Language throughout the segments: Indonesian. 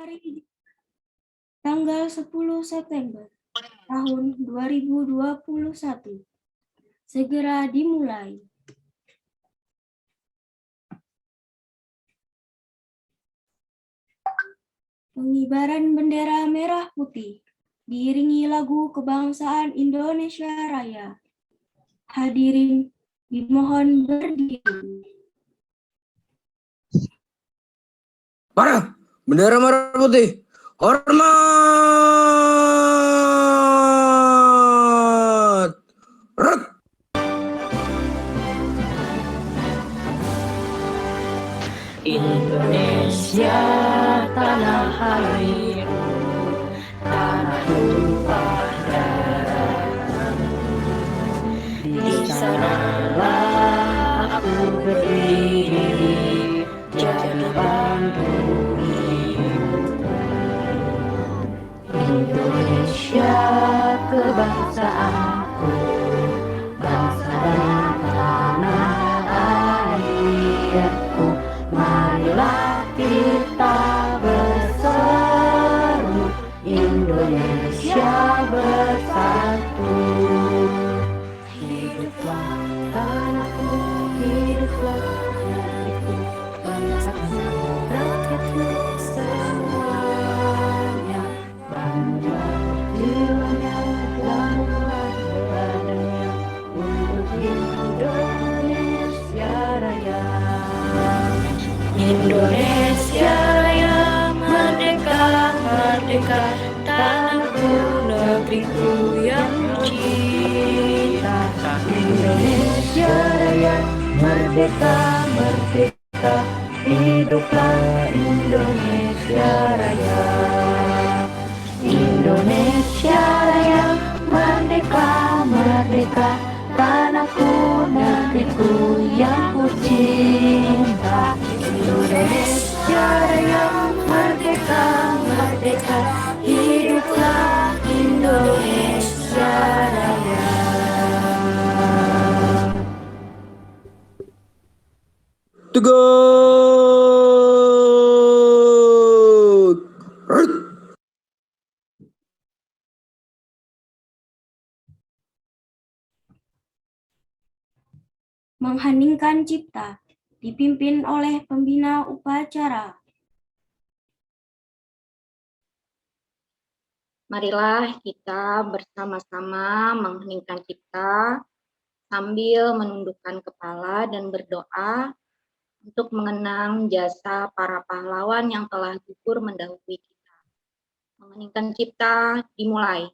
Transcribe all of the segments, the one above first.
hari tanggal 10 September tahun 2021 segera dimulai. Pengibaran bendera merah putih diiringi lagu kebangsaan Indonesia Raya. Hadirin dimohon berdiri. Para bendera merah putih, hormat. Rek. Indonesia tanah airku, tanah tumpah darahmu. Di sanalah aku berdiri, jadi pandu hidupku. Indonesia kebangsaanku, bangsa dan tanah airku. Marilah kita berseru, Indonesia bersatu. Hiduplah tanahku, hiduplah negeriku, bangsaku, rakyatku semuanya. Bangga jiwanya, lamuan badannya untuk Indonesia Raya. Indonesia Raya, merdeka, merdeka, tanahku, negeriku yang cinta. Indonesia Raya, merdeka, merdeka, hiduplah Indonesia Raya. Indonesia Raya, merdeka, merdeka, tanahku, negeriku yang ku cinta. Indonesia Raya, merdeka, merdeka, hiduplah Indonesia Raya. Tegak. Rek. Mengheningkan cipta dipimpin oleh pembina upacara. Marilah kita bersama-sama mengheningkan cipta sambil menundukkan kepala dan berdoa untuk mengenang jasa para pahlawan yang telah gugur mendahului kita. Mengheningkan cipta dimulai.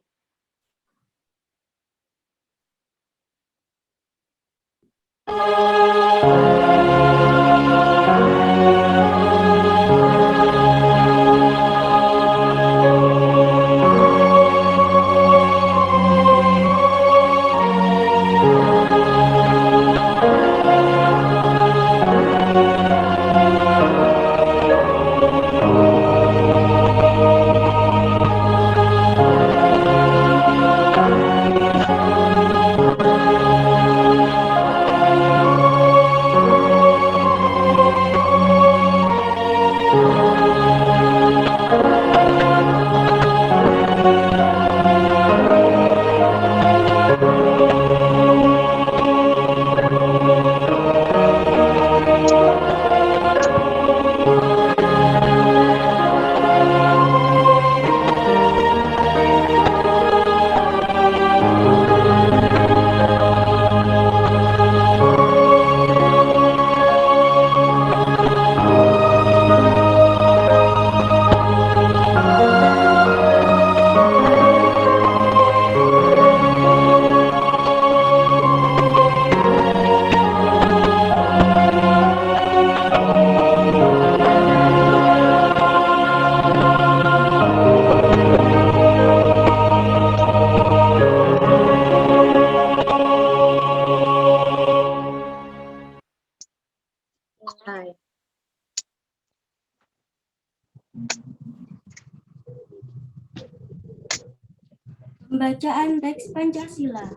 Pembacaan teks Pancasila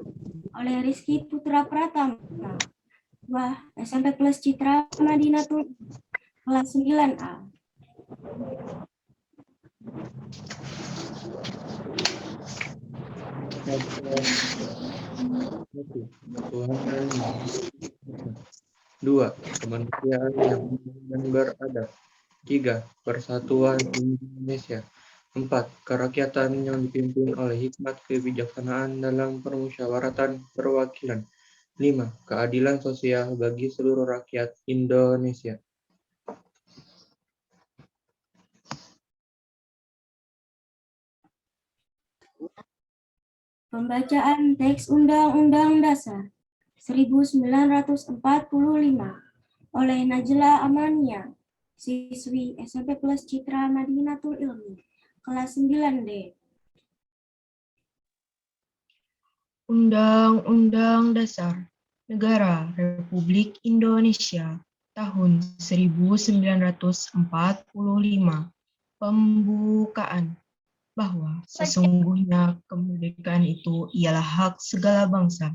oleh Rizky Putra Pratama, SMP Plus Citra Madinatul, kelas 9A. Satu, ketuhanan yang esa. 2. Kemanusiaan yang adil dan beradab. 3. Persatuan Indonesia. 4. Kerakyatan yang dipimpin oleh hikmat kebijaksanaan dalam permusyawaratan perwakilan. 5. Keadilan sosial bagi seluruh rakyat Indonesia. Pembacaan teks Undang-Undang Dasar 1945 oleh Najla Amania, siswi SMP Plus Citra Madinatul Ilmi, kelas 9D. Undang-Undang Dasar Negara Republik Indonesia tahun 1945. Pembukaan. Bahwa sesungguhnya kemerdekaan itu ialah hak segala bangsa,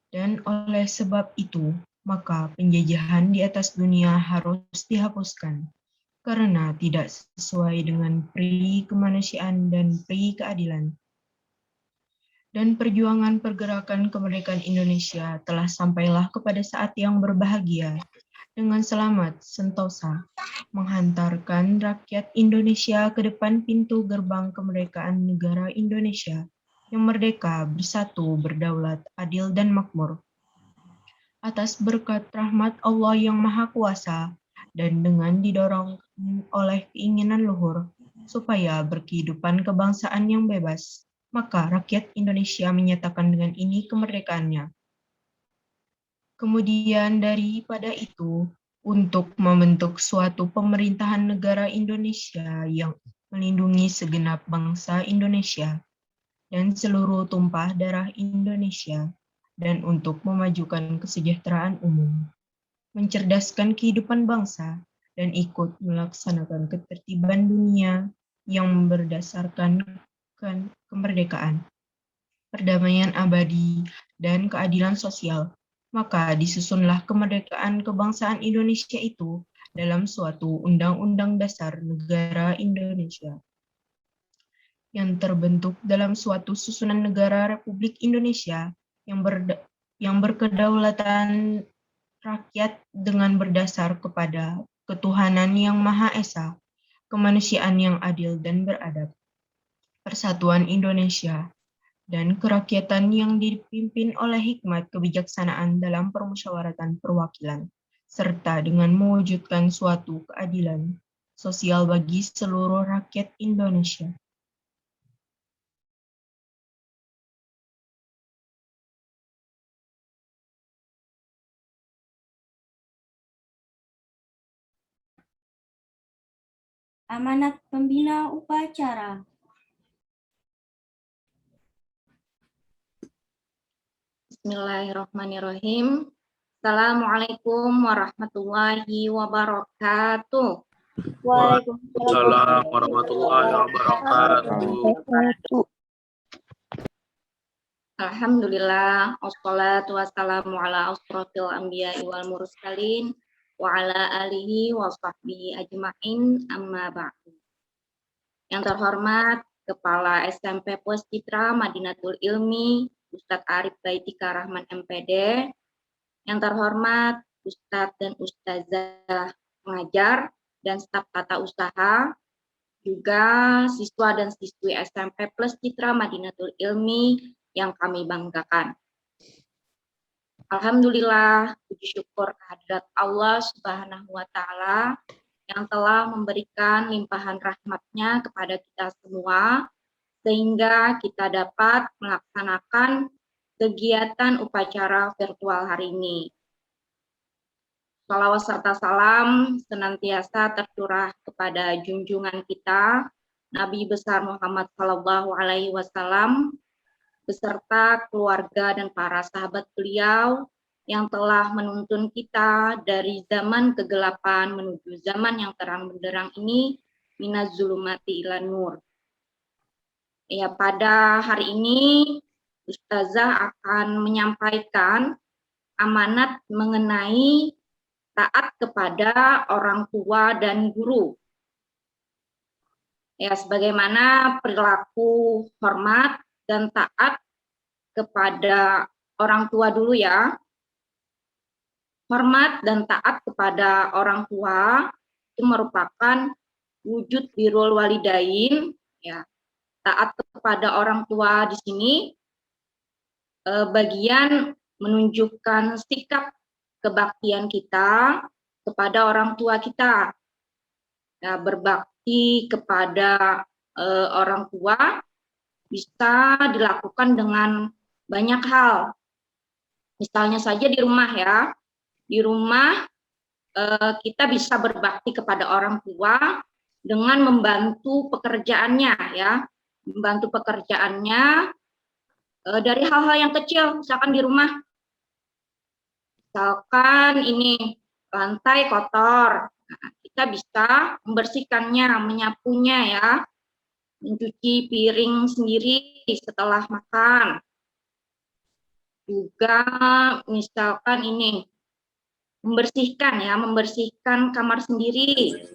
dan oleh sebab itu, maka penjajahan di atas dunia harus dihapuskan, karena tidak sesuai dengan pri kemanusiaan dan pri keadilan. Dan perjuangan pergerakan kemerdekaan Indonesia telah sampailah kepada saat yang berbahagia, dengan selamat sentosa, menghantarkan rakyat Indonesia ke depan pintu gerbang kemerdekaan negara Indonesia yang merdeka, bersatu, berdaulat, adil, dan makmur. Atas berkat rahmat Allah yang Maha Kuasa dan dengan didorong oleh keinginan luhur supaya berkehidupan kebangsaan yang bebas, maka rakyat Indonesia menyatakan dengan ini kemerdekaannya. Kemudian daripada itu, untuk membentuk suatu pemerintahan negara Indonesia yang melindungi segenap bangsa Indonesia dan seluruh tumpah darah Indonesia, dan untuk memajukan kesejahteraan umum, mencerdaskan kehidupan bangsa, dan ikut melaksanakan ketertiban dunia yang berdasarkan kemerdekaan, perdamaian abadi, dan keadilan sosial. Maka disusunlah kemerdekaan kebangsaan Indonesia itu dalam suatu Undang-Undang Dasar Negara Indonesia yang terbentuk dalam suatu susunan negara Republik Indonesia yang berkedaulatan rakyat dengan berdasar kepada ketuhanan yang Maha Esa, kemanusiaan yang adil dan beradab, persatuan Indonesia, dan kerakyatan yang dipimpin oleh hikmat kebijaksanaan dalam permusyawaratan perwakilan, serta dengan mewujudkan suatu keadilan sosial bagi seluruh rakyat Indonesia. Amanat Pembina Upacara. Bismillahirrahmanirrahim. Assalamualaikum warahmatullahi wabarakatuh. Waalaikumsalam warahmatullahi wabarakatuh. Alhamdulillah, wassalatu wassalamu ala asrofil anbiya'i wal mursalin wa ala alihi wa sahbihi ajma'in, amma ba'du. Yang terhormat Kepala SMP Plus Citra Madinatul Ilmi, Ustadz Arif Baitika Rahman MPD, yang terhormat Ustadz dan Ustazah pengajar dan staf tata usaha, juga siswa dan siswi SMP Plus Citra Madinatul Ilmi yang kami banggakan. Alhamdulillah, puji syukur kehadirat Allah Subhanahu wa Ta'ala yang telah memberikan limpahan rahmat-Nya kepada kita semua, sehingga kita dapat melaksanakan kegiatan upacara virtual hari ini. Salawat serta salam senantiasa tercurah kepada junjungan kita, Nabi besar Muhammad SAW, beserta keluarga dan para sahabat beliau yang telah menuntun kita dari zaman kegelapan menuju zaman yang terang benderang ini, minaz zulumati ilan nur. Ya, pada hari ini Ustazah akan menyampaikan amanat mengenai taat kepada orang tua dan guru. Ya, sebagaimana perilaku hormat dan taat kepada orang tua dulu ya. Hormat dan taat kepada orang tua itu merupakan wujud birrul walidain ya. Taat kepada orang tua di sini bagian menunjukkan sikap kebaktian kita kepada orang tua kita. Ya, berbakti kepada orang tua bisa dilakukan dengan banyak hal. Misalnya saja di rumah ya. Di rumah kita bisa berbakti kepada orang tua dengan membantu pekerjaannya ya. Membantu pekerjaannya dari hal-hal yang kecil, misalkan di rumah. Misalkan ini lantai kotor. Nah, kita bisa membersihkannya, menyapunya ya. Mencuci piring sendiri setelah makan. Juga misalkan ini membersihkan kamar sendiri,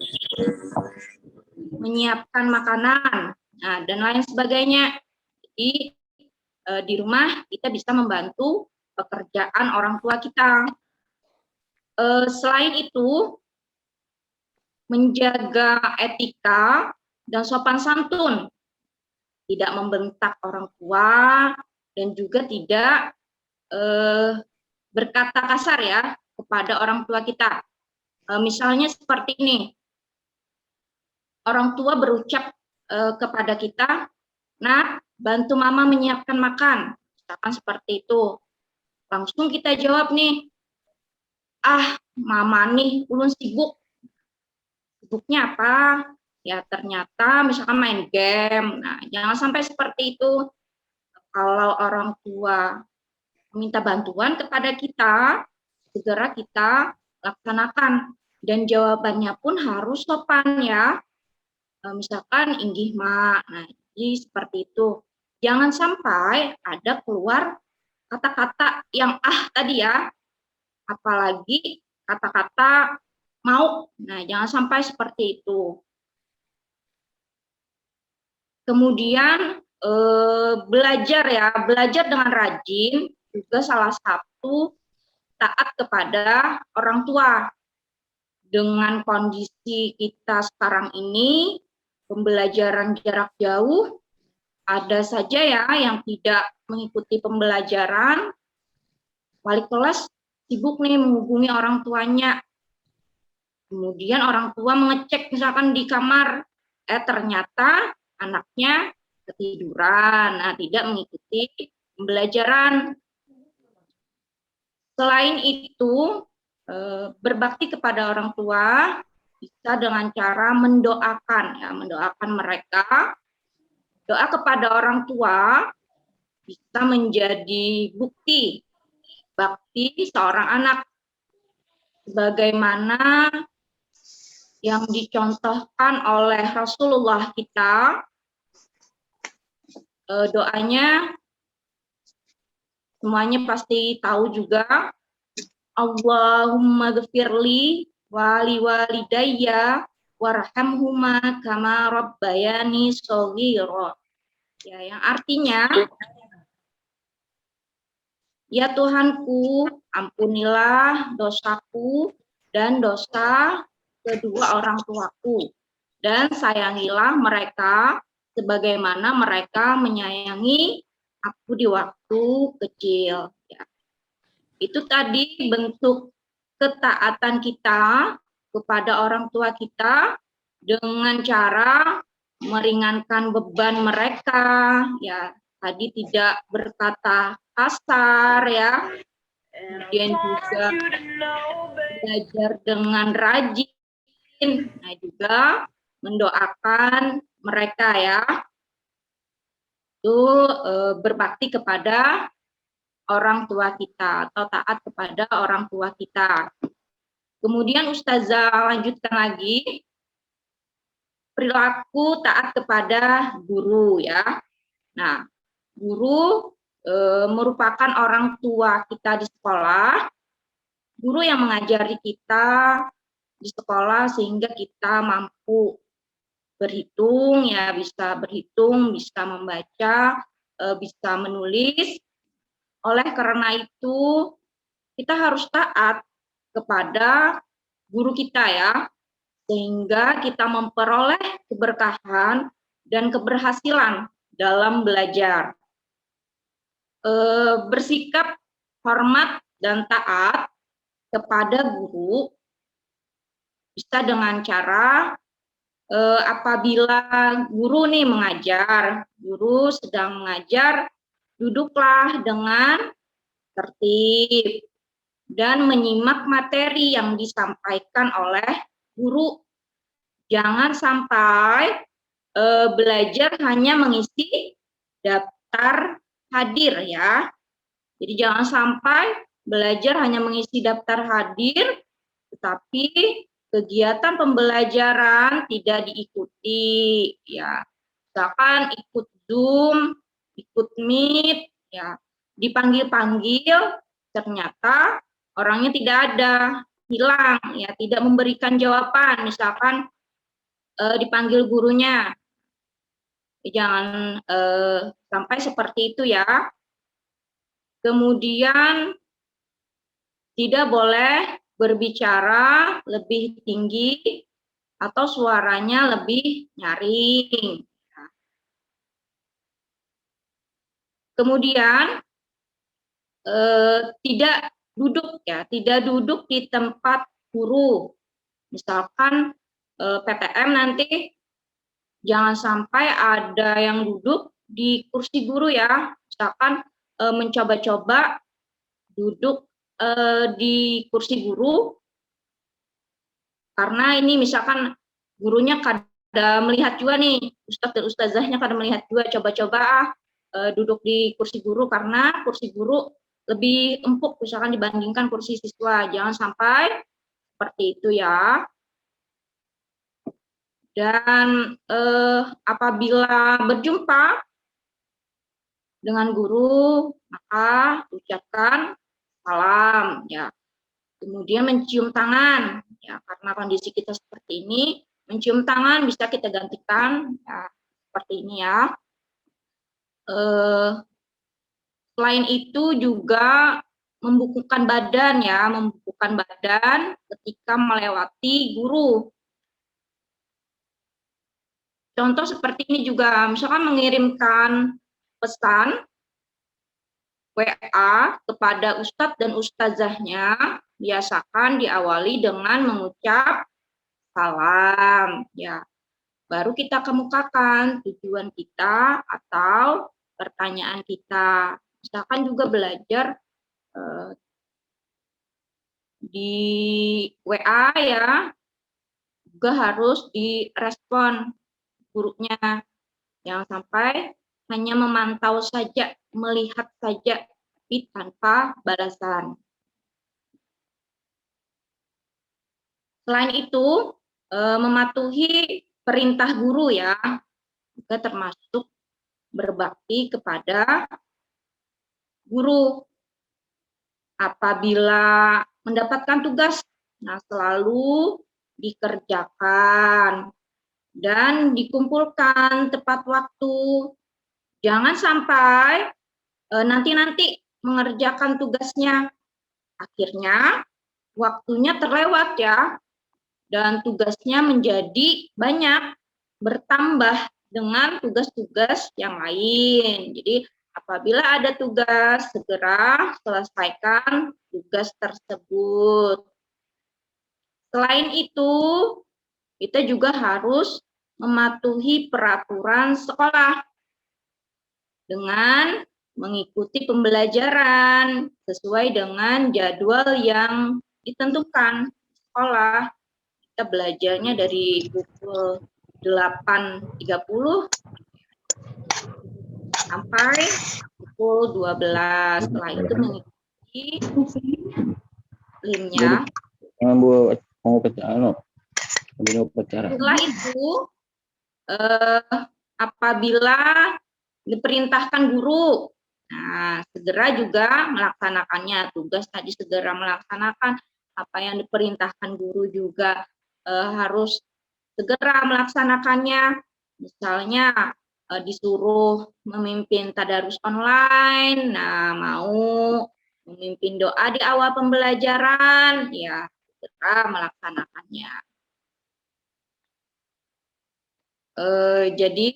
menyiapkan makanan, nah, dan lain sebagainya. Jadi di rumah kita bisa membantu pekerjaan orang tua kita. Selain itu, menjaga etika dan sopan santun, tidak membentak orang tua dan juga tidak berkata kasar ya kepada orang tua kita. Misalnya seperti ini, orang tua berucap kepada kita, "Nak, bantu mama menyiapkan makan." Misalkan seperti itu. Langsung kita jawab nih, "Ah, mama nih ulun sibuk." Sibuknya apa? Ya ternyata misalkan main game. Nah, jangan sampai seperti itu. Kalau orang tua meminta bantuan kepada kita, segera kita laksanakan. Dan jawabannya pun harus sopan ya. Misalkan inggih mak. Nah, jadi seperti itu. Jangan sampai ada keluar kata-kata yang tadi ya. Apalagi kata-kata mau. Nah, jangan sampai seperti itu. Kemudian belajar ya, belajar dengan rajin juga salah satu taat kepada orang tua. Dengan kondisi kita sekarang ini, pembelajaran jarak jauh, ada saja ya yang tidak mengikuti pembelajaran, wali kelas sibuk nih menghubungi orang tuanya. Kemudian orang tua mengecek misalkan di kamar, ternyata anaknya ketiduran, nah, tidak mengikuti pembelajaran. Selain itu, berbakti kepada orang tua bisa dengan cara mendoakan, ya, mendoakan mereka. Doa kepada orang tua bisa menjadi bukti bakti seorang anak, sebagaimana yang dicontohkan oleh Rasulullah kita. Doanya semuanya pasti tahu juga. Allahumma ghfirli wali walidayya warhamhuma kama rabbayani shaghira. Ya, yang artinya, ya Tuhanku, ampunilah dosaku dan dosa kedua orang tuaku, dan sayangilah mereka sebagaimana mereka menyayangi aku di waktu kecil. Ya. Itu tadi bentuk ketaatan kita kepada orang tua kita dengan cara meringankan beban mereka, ya, tadi tidak berkata kasar ya, kemudian juga belajar dengan rajin, nah juga mendoakan mereka ya, itu berbakti kepada orang tua kita atau taat kepada orang tua kita. Kemudian Ustazah lanjutkan lagi, perilaku taat kepada guru ya. Nah, guru merupakan orang tua kita di sekolah, guru yang mengajari kita di sekolah sehingga kita mampu berhitung ya, bisa berhitung, bisa membaca, bisa menulis, Oleh karena itu, kita harus taat kepada guru kita ya, sehingga kita memperoleh keberkahan dan keberhasilan dalam belajar. Bersikap hormat dan taat kepada guru bisa dengan cara apabila guru nih mengajar, guru sedang mengajar, duduklah dengan tertib dan menyimak materi yang disampaikan oleh guru. Jangan sampai belajar hanya mengisi daftar hadir ya. Jadi jangan sampai belajar hanya mengisi daftar hadir, tetapi kegiatan pembelajaran tidak diikuti ya. Misalkan ikut Zoom, ikut Meet ya, dipanggil-panggil ternyata orangnya tidak ada, hilang ya, tidak memberikan jawaban, misalkan dipanggil gurunya. Jangan sampai seperti itu ya. Kemudian tidak boleh berbicara lebih tinggi atau suaranya lebih nyaring. Kemudian tidak duduk ya, tidak duduk di tempat guru. Misalkan PTM nanti jangan sampai ada yang duduk di kursi guru ya. Misalkan mencoba-coba duduk di kursi guru, karena ini misalkan gurunya kada melihat juga nih, ustadz dan ustazahnya kada melihat juga, coba-coba duduk di kursi guru karena kursi guru lebih empuk misalkan dibandingkan kursi siswa. Jangan sampai seperti itu ya. Dan apabila berjumpa dengan guru, maka ucapkan salam ya. Kemudian mencium tangan ya, karena kondisi kita seperti ini, mencium tangan bisa kita gantikan ya, seperti ini ya. Selain itu juga membukukan badan ya, membukukan badan ketika melewati guru. Contoh seperti ini juga, misalkan mengirimkan pesan WA kepada ustadz dan ustazahnya, biasakan diawali dengan mengucap salam ya. Baru kita kemukakan tujuan kita atau pertanyaan kita. Misalkan juga belajar di WA ya, juga harus direspon gurunya. Jangan sampai hanya memantau saja, melihat saja, tapi tanpa balasan. Selain itu, mematuhi perintah guru ya, juga termasuk berbakti kepada guru. Apabila mendapatkan tugas, nah selalu dikerjakan dan dikumpulkan tepat waktu. Jangan sampai nanti mengerjakan tugasnya, akhirnya waktunya terlewat ya, dan tugasnya menjadi banyak, bertambah dengan tugas-tugas yang lain. Jadi apabila ada tugas, segera selesaikan tugas tersebut. Selain itu, kita juga harus mematuhi peraturan sekolah dengan mengikuti pembelajaran sesuai dengan jadwal yang ditentukan sekolah. Kita belajarnya dari pukul 8.30 sampai pukul 12. Setelah itu mengikuti limnya. Setelah itu, apabila diperintahkan guru, nah segera juga melaksanakannya. Tugas tadi segera melaksanakan, apa yang diperintahkan guru juga harus segera melaksanakannya. Misalnya disuruh memimpin tadarus online, nah mau memimpin doa di awal pembelajaran, ya segera melaksanakannya. Jadi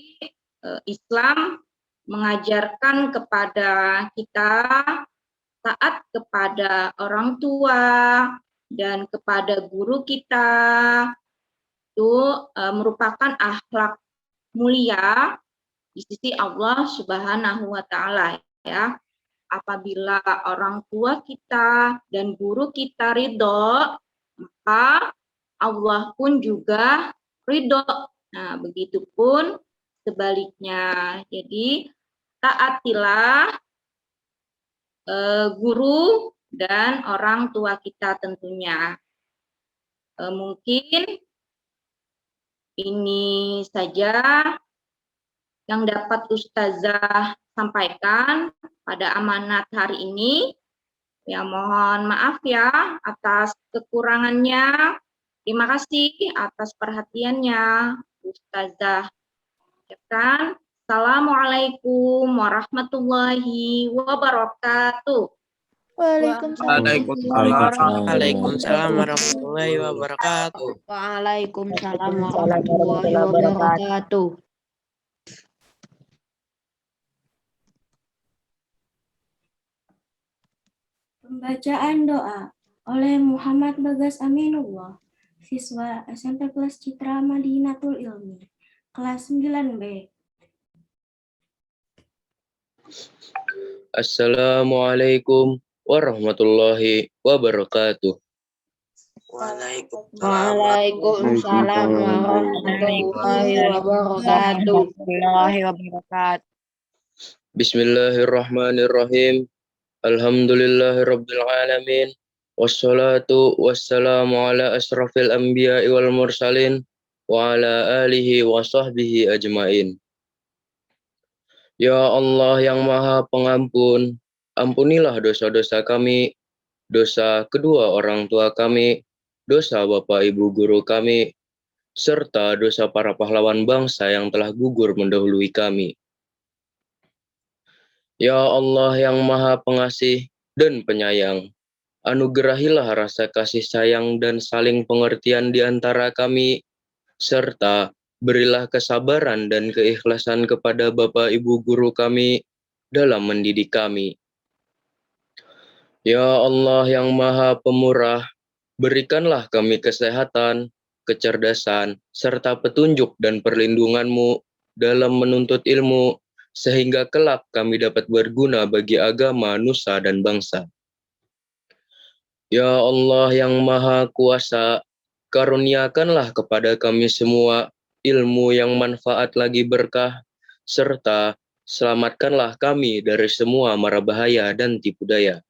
Islam mengajarkan kepada kita taat kepada orang tua dan kepada guru kita, itu merupakan akhlak mulia di sisi Allah Subhanahu wa Ta'ala, ya. Apabila orang tua kita dan guru kita ridho, maka Allah pun juga ridho. Nah, begitupun sebaliknya. Jadi taatilah guru dan orang tua kita tentunya. Mungkin ini saja yang dapat Ustazah sampaikan pada amanat hari ini. Ya, mohon maaf ya atas kekurangannya. Terima kasih atas perhatiannya, Ustazah. Assalamualaikum warahmatullahi wabarakatuh. Waalaikumsalam warahmatullahi wabarakatuh. Waalaikumsalam warahmatullahi wabarakatuh. Pembacaan doa oleh Muhammad Bagas Aminullah, siswa SMP Plus Citra Madinatul Ilmi, kelas 9B. Assalamualaikum warahmatullahi wabarakatuh. Waalaikumsalam warahmatullahi wabarakatuh. Bismillahirrahmanirrahim. Alhamdulillahirabbil alamin. Wassalatu wassalamu ala asrafil anbiya'i wal mursalin wa ala alihi wa sahbihi ajmain. Ya Allah yang Maha Pengampun, ampunilah dosa-dosa kami, dosa kedua orang tua kami, dosa Bapak Ibu guru kami, serta dosa para pahlawan bangsa yang telah gugur mendahului kami. Ya Allah yang Maha Pengasih dan Penyayang, anugerahilah rasa kasih sayang dan saling pengertian di antara kami, serta berilah kesabaran dan keikhlasan kepada Bapak Ibu guru kami dalam mendidik kami. Ya Allah yang Maha Pemurah, berikanlah kami kesehatan, kecerdasan, serta petunjuk dan perlindungan-Mu dalam menuntut ilmu, sehingga kelak kami dapat berguna bagi agama, nusa, dan bangsa. Ya Allah yang Maha Kuasa, karuniakanlah kepada kami semua ilmu yang manfaat lagi berkah, serta selamatkanlah kami dari semua mara bahaya dan tipu daya.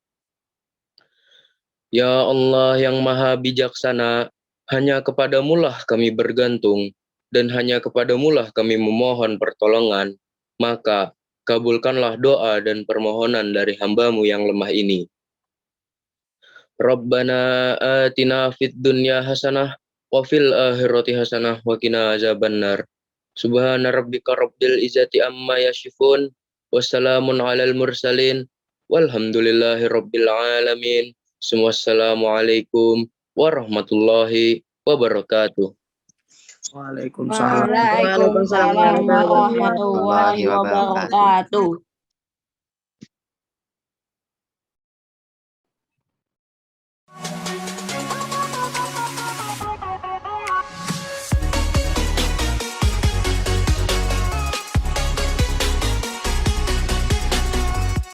Ya Allah yang Maha Bijaksana, hanya kepadamu-lah kami bergantung, dan hanya kepadamu-lah kami memohon pertolongan, maka kabulkanlah doa dan permohonan dari hamba-Mu yang lemah ini. Rabbana atina fid dunya hasanah wa fil akhirati hasanah wa qina azabannar. Subhana rabbika rabbil izzati amma yasifun, wassalamun alal mursalin, walhamdulillahi rabbil alamin. Wassalamualaikum warahmatullahi wabarakatuh. Waalaikumsalam Waalaikumsalam warahmatullahi wabarakatuh.